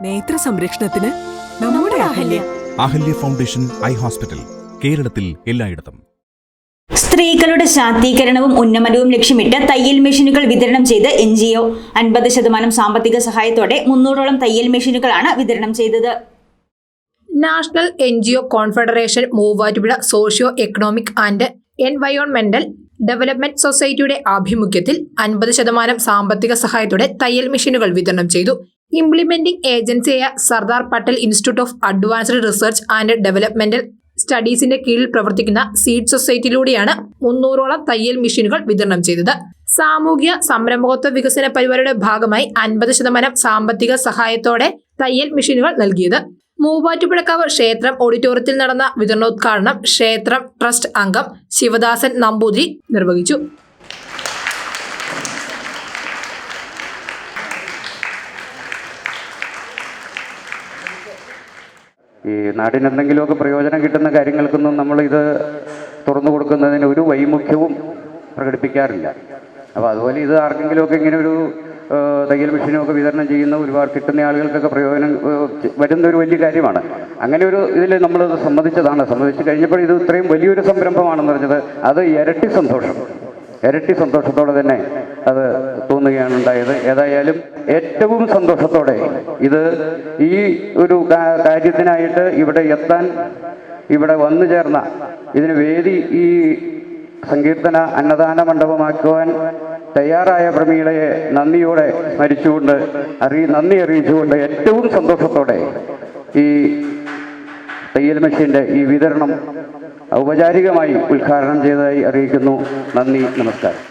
നേത്ര സംരക്ഷണത്തിന് നമ്മുടെ Ahalya. Ahalya foundation eye hospital, കേരളത്തിൽ എല്ലായിടത്തും. സ്ത്രീകളുടെ ശാക്തീകരണവും ഉന്നമനവും ലക്ഷ്യമിട്ട് തയ്യൽ മെഷീനുകൾ വിതരണം ചെയ്ത് NGO 50% സാമ്പത്തിക സഹായത്തോടെ 300ഓളം തയ്യൽ മെഷീനുകളാണ് വിതരണം ചെയ്തത്. National NGO confederation Muvattupuzha socio economic and എൻവയോൺമെന്റൽ ഡെവലപ്മെന്റ് സൊസൈറ്റിയുടെ ആഭിമുഖ്യത്തിൽ 50% സാമ്പത്തിക സഹായത്തോടെ തയ്യൽ മെഷീനുകൾ വിതരണം ചെയ്തു. ഇംപ്ലിമെന്റിംഗ് ഏജൻസിയായ Sardar Patel institute of advanced research and developmental സ്റ്റഡീസിന്റെ കീഴിൽ പ്രവർത്തിക്കുന്ന സീഡ് സൊസൈറ്റിയിലൂടെയാണ് 300ഓളം തയ്യൽ മെഷീനുകൾ വിതരണം ചെയ്തത്. സാമൂഹ്യ സംരംഭകത്വ വികസന പരിപാടിയുടെ ഭാഗമായി 50% സാമ്പത്തിക സഹായത്തോടെ തയ്യൽ മെഷീനുകൾ നൽകിയത്. മൂവാറ്റുപുഴക്കാവ് ക്ഷേത്രം ഓഡിറ്റോറിയത്തിൽ നടന്ന വിതരണോദ്ഘാടനം ക്ഷേത്രം ട്രസ്റ്റ് അംഗം ശിവദാസൻ നമ്പൂതിരി നിർവഹിച്ചു. ഈ നാടിന് എന്തെങ്കിലുമൊക്കെ പ്രയോജനം കിട്ടുന്ന കാര്യങ്ങൾക്കൊന്നും നമ്മൾ ഇത് തുറന്നു കൊടുക്കുന്നതിന് ഒരു വൈമുഖ്യവും പ്രകടിപ്പിക്കാറില്ല. അപ്പോൾ അതുപോലെ ഇത് ആർക്കെങ്കിലുമൊക്കെ ഇങ്ങനെ ഒരു തയ്യൽ മെഷീനൊക്കെ വിതരണം ചെയ്യുന്ന ഒരുപാട് കിട്ടുന്ന ആളുകൾക്കൊക്കെ പ്രയോജനം വരുന്ന ഒരു വലിയ കാര്യമാണ്. അങ്ങനെ ഒരു ഇതിൽ നമ്മൾ സമ്മതിച്ചു കഴിഞ്ഞപ്പോൾ ഇത് ഇത്രയും വലിയൊരു സംരംഭമാണെന്ന് പറഞ്ഞത് അത് ഇരട്ടി സന്തോഷത്തോടെ തന്നെ അത് തോന്നുകയാണ് ഉണ്ടായത്. ഏതായാലും ഏറ്റവും സന്തോഷത്തോടെ ഇത് ഈ ഒരു കാര്യത്തിനായിട്ട് ഇവിടെ എത്താൻ ഇവിടെ വന്നു ചേർന്ന ഇതിന് വേദി ഈ സങ്കീർത്തന അന്നദാന മണ്ഡപമാക്കുവാൻ തയ്യാറായ പ്രമീളയെ നന്ദിയോടെ സ്മരിച്ചുകൊണ്ട് നന്ദി അറിയിച്ചുകൊണ്ട് ഏറ്റവും സന്തോഷത്തോടെ ഈ തയ്യൽ മെഷീൻ്റെ ഈ വിതരണം ഔപചാരികമായി ഉദ്ഘാടനം ചെയ്തതായി അറിയിക്കുന്നു. നന്ദി, നമസ്കാരം.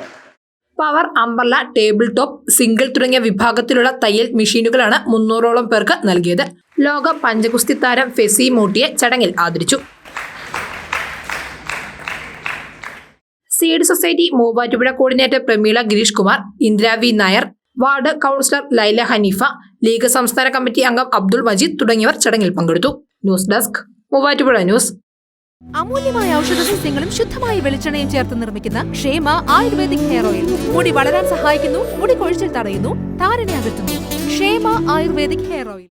Power, umbrella, table top, single തുടങ്ങിയ വിഭാഗത്തിലുള്ള തയ്യൽ മെഷീനുകളാണ് 300ഓളം പേർക്ക് നൽകിയത്. ലോക പഞ്ചഗുസ്തി താരം ഫെസി മൂട്ടിയെ ചടങ്ങിൽ ആദരിച്ചു. Seed society Muvattupuzha coordinator Prameela Gireesh Kumar, Indira V Nair, ward councillor Laila Haneefa, league സംസ്ഥാന കമ്മിറ്റി അംഗം അബ്ദുൾ മജീദ് തുടങ്ങിയവർ ചടങ്ങിൽ പങ്കെടുത്തു. News desk, Muvattupuzha news. അമൂല്യമായ ഔഷധ സസ്യങ്ങളും ശുദ്ധമായ വെളിച്ചെണ്ണയും ചേർത്ത് നിർമ്മിക്കുന്ന ക്ഷേമ ആയുർവേദിക് ഹെയർ ഓയിൽ മുടി വളരാൻ സഹായിക്കുന്നു, മുടി കൊഴിച്ചിൽ തടയുന്നു, താരനെ അകറ്റുന്നു. ക്ഷേമ ആയുർവേദിക് ഹെയർ ഓയിൽ.